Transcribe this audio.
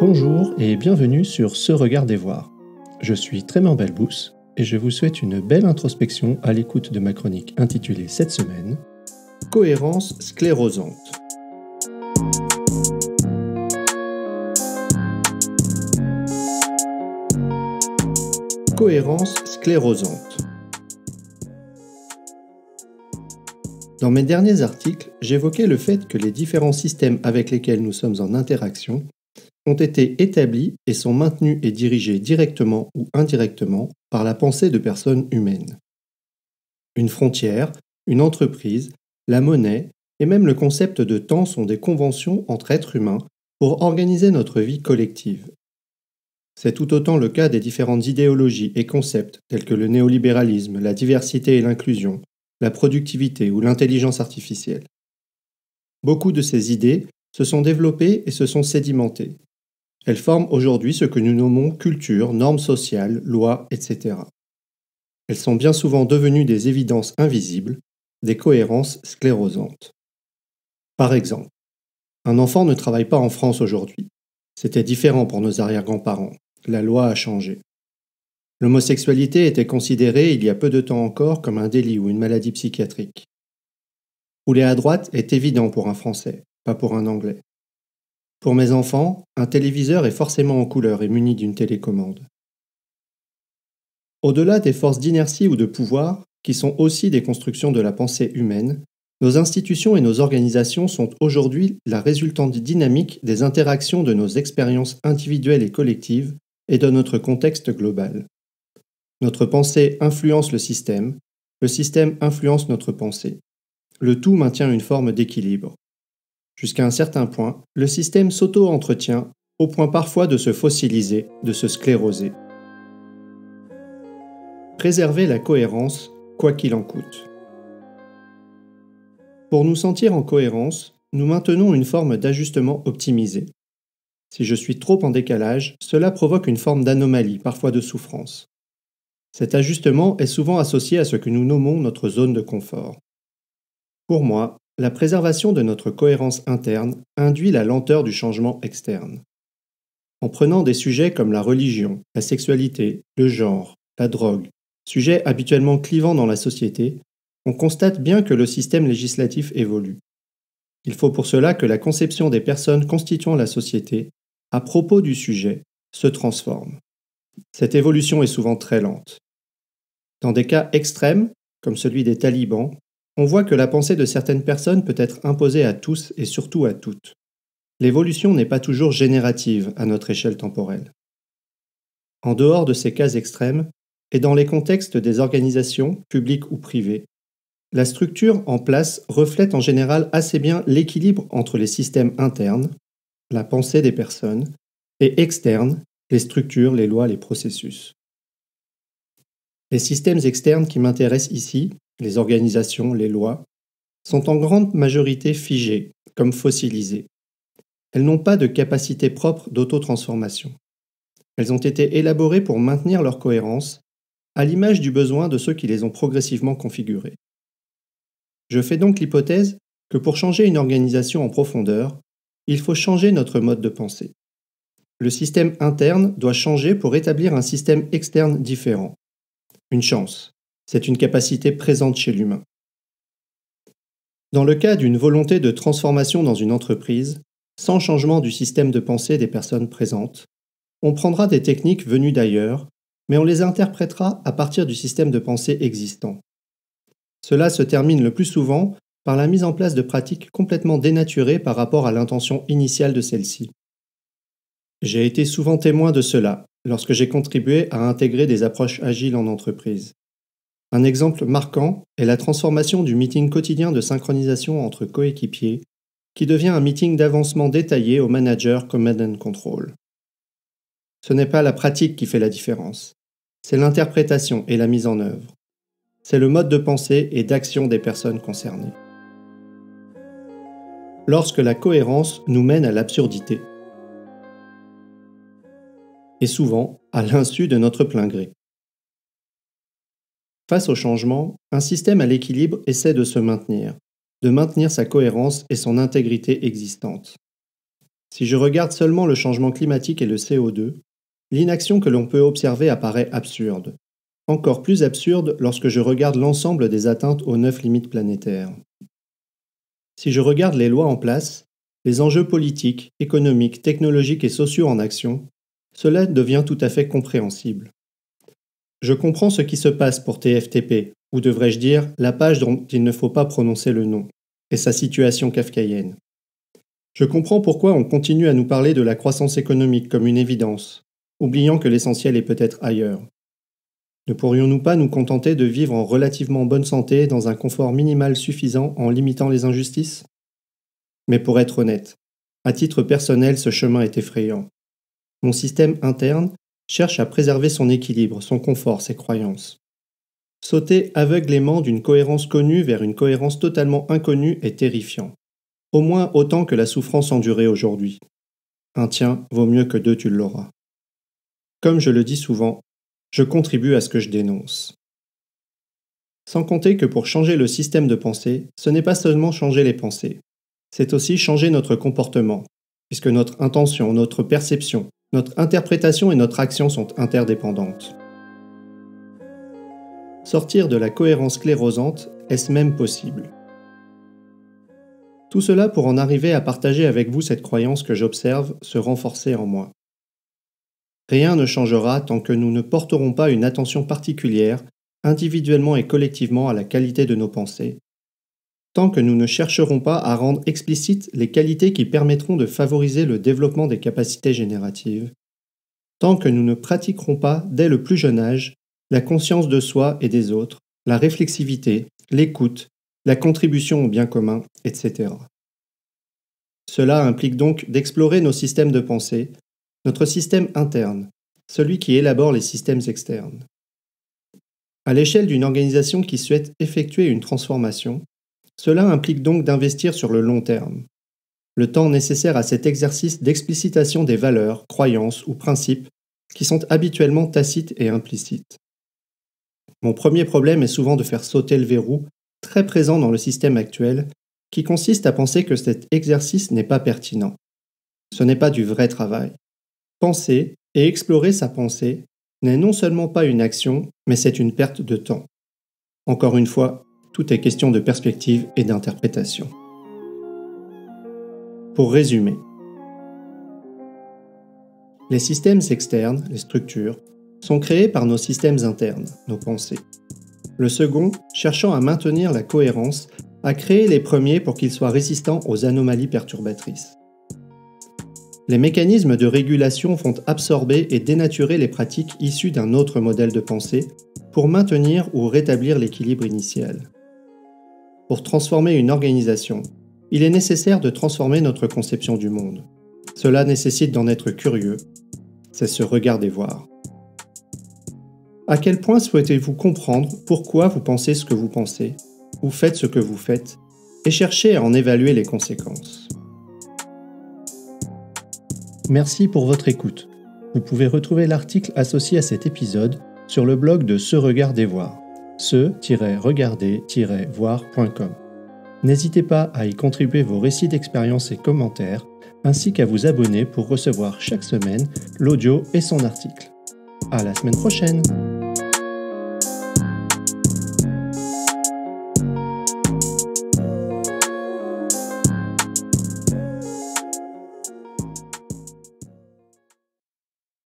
Bonjour et bienvenue sur Ce Regard des Voir. Je suis Trémor Belbous et je vous souhaite une belle introspection à l'écoute de ma chronique intitulée cette semaine « Cohérence sclérosante ». Cohérence sclérosante. Dans mes derniers articles, j'évoquais le fait que les différents systèmes avec lesquels nous sommes en interaction ont été établis et sont maintenus et dirigés directement ou indirectement par la pensée de personnes humaines. Une frontière, une entreprise, la monnaie et même le concept de temps sont des conventions entre êtres humains pour organiser notre vie collective. C'est tout autant le cas des différentes idéologies et concepts tels que le néolibéralisme, la diversité et l'inclusion, la productivité ou l'intelligence artificielle. Beaucoup de ces idées se sont développées et se sont sédimentées. Elles forment aujourd'hui ce que nous nommons culture, normes sociales, lois, etc. Elles sont bien souvent devenues des évidences invisibles, des cohérences sclérosantes. Par exemple, un enfant ne travaille pas en France aujourd'hui. C'était différent pour nos arrière-grands-parents. La loi a changé. L'homosexualité était considérée il y a peu de temps encore comme un délit ou une maladie psychiatrique. Rouler à droite est évident pour un Français, pas pour un Anglais. Pour mes enfants, un téléviseur est forcément en couleur et muni d'une télécommande. Au-delà des forces d'inertie ou de pouvoir, qui sont aussi des constructions de la pensée humaine, nos institutions et nos organisations sont aujourd'hui la résultante dynamique des interactions de nos expériences individuelles et collectives et de notre contexte global. Notre pensée influence le système influence notre pensée. Le tout maintient une forme d'équilibre. Jusqu'à un certain point, le système s'auto-entretient, au point parfois de se fossiliser, de se scléroser. Préserver la cohérence, quoi qu'il en coûte. Pour nous sentir en cohérence, nous maintenons une forme d'ajustement optimisé. Si je suis trop en décalage, cela provoque une forme d'anomalie, parfois de souffrance. Cet ajustement est souvent associé à ce que nous nommons notre zone de confort. Pour moi, la préservation de notre cohérence interne induit la lenteur du changement externe. En prenant des sujets comme la religion, la sexualité, le genre, la drogue, sujets habituellement clivants dans la société, on constate bien que le système législatif évolue. Il faut pour cela que la conception des personnes constituant la société, à propos du sujet, se transforme. Cette évolution est souvent très lente. Dans des cas extrêmes, comme celui des talibans, on voit que la pensée de certaines personnes peut être imposée à tous et surtout à toutes. L'évolution n'est pas toujours générative à notre échelle temporelle. En dehors de ces cas extrêmes, et dans les contextes des organisations, publiques ou privées, la structure en place reflète en général assez bien l'équilibre entre les systèmes internes, la pensée des personnes, et externes, les structures, les lois, les processus. Les systèmes externes qui m'intéressent ici, les organisations, les lois, sont en grande majorité figés, comme fossilisés. Elles n'ont pas de capacité propre d'autotransformation. Elles ont été élaborées pour maintenir leur cohérence, à l'image du besoin de ceux qui les ont progressivement configurées. Je fais donc l'hypothèse que pour changer une organisation en profondeur, il faut changer notre mode de pensée. Le système interne doit changer pour établir un système externe différent. Une chance, c'est une capacité présente chez l'humain. Dans le cas d'une volonté de transformation dans une entreprise, sans changement du système de pensée des personnes présentes, on prendra des techniques venues d'ailleurs, mais on les interprétera à partir du système de pensée existant. Cela se termine le plus souvent par la mise en place de pratiques complètement dénaturées par rapport à l'intention initiale de celle-ci. J'ai été souvent témoin de cela lorsque j'ai contribué à intégrer des approches agiles en entreprise. Un exemple marquant est la transformation du meeting quotidien de synchronisation entre coéquipiers qui devient un meeting d'avancement détaillé au manager Command and Control. Ce n'est pas la pratique qui fait la différence, c'est l'interprétation et la mise en œuvre. C'est le mode de pensée et d'action des personnes concernées. Lorsque la cohérence nous mène à l'absurdité, et souvent à l'insu de notre plein gré. Face au changement, un système à l'équilibre essaie de se maintenir, de maintenir sa cohérence et son intégrité existante. Si je regarde seulement le changement climatique et le CO2, l'inaction que l'on peut observer apparaît absurde. Encore plus absurde lorsque je regarde l'ensemble des atteintes aux 9 limites planétaires. Si je regarde les lois en place, les enjeux politiques, économiques, technologiques et sociaux en action, cela devient tout à fait compréhensible. Je comprends ce qui se passe pour TFTP, ou devrais-je dire la page dont il ne faut pas prononcer le nom, et sa situation kafkaïenne. Je comprends pourquoi on continue à nous parler de la croissance économique comme une évidence, oubliant que l'essentiel est peut-être ailleurs. Ne pourrions-nous pas nous contenter de vivre en relativement bonne santé dans un confort minimal suffisant en limitant les injustices ? Mais pour être honnête, à titre personnel, ce chemin est effrayant. Mon système interne cherche à préserver son équilibre, son confort, ses croyances. Sauter aveuglément d'une cohérence connue vers une cohérence totalement inconnue est terrifiant. Au moins autant que la souffrance endurée aujourd'hui. Un tien vaut mieux que 2 tu l'auras. Comme je le dis souvent, je contribue à ce que je dénonce. Sans compter que pour changer le système de pensée, ce n'est pas seulement changer les pensées, c'est aussi changer notre comportement, puisque notre intention, notre perception, notre interprétation et notre action sont interdépendantes. Sortir de la cohérence sclérosante, est-ce même possible ? Tout cela pour en arriver à partager avec vous cette croyance que j'observe se renforcer en moi. Rien ne changera tant que nous ne porterons pas une attention particulière, individuellement et collectivement, à la qualité de nos pensées, tant que nous ne chercherons pas à rendre explicites les qualités qui permettront de favoriser le développement des capacités génératives, tant que nous ne pratiquerons pas, dès le plus jeune âge, la conscience de soi et des autres, la réflexivité, l'écoute, la contribution au bien commun, etc. Cela implique donc d'explorer nos systèmes de pensée, notre système interne, celui qui élabore les systèmes externes. À l'échelle d'une organisation qui souhaite effectuer une transformation, cela implique donc d'investir sur le long terme. Le temps nécessaire à cet exercice d'explicitation des valeurs, croyances ou principes qui sont habituellement tacites et implicites. Mon premier problème est souvent de faire sauter le verrou, très présent dans le système actuel, qui consiste à penser que cet exercice n'est pas pertinent. Ce n'est pas du vrai travail. Penser et explorer sa pensée n'est non seulement pas une action, mais c'est une perte de temps. Encore une fois, tout est question de perspective et d'interprétation. Pour résumer, les systèmes externes, les structures, sont créés par nos systèmes internes, nos pensées. Le second, cherchant à maintenir la cohérence, a créé les premiers pour qu'ils soient résistants aux anomalies perturbatrices. Les mécanismes de régulation font absorber et dénaturer les pratiques issues d'un autre modèle de pensée pour maintenir ou rétablir l'équilibre initial. Pour transformer une organisation, il est nécessaire de transformer notre conception du monde. Cela nécessite d'en être curieux, c'est se regarder voir. À quel point souhaitez-vous comprendre pourquoi vous pensez ce que vous pensez, ou faites ce que vous faites, et cherchez à en évaluer les conséquences. Merci pour votre écoute. Vous pouvez retrouver l'article associé à cet épisode sur le blog de Se Regarder Voir, se-regarder-voir.com. N'hésitez pas à y contribuer vos récits d'expériences et commentaires, ainsi qu'à vous abonner pour recevoir chaque semaine l'audio et son article. À la semaine prochaine!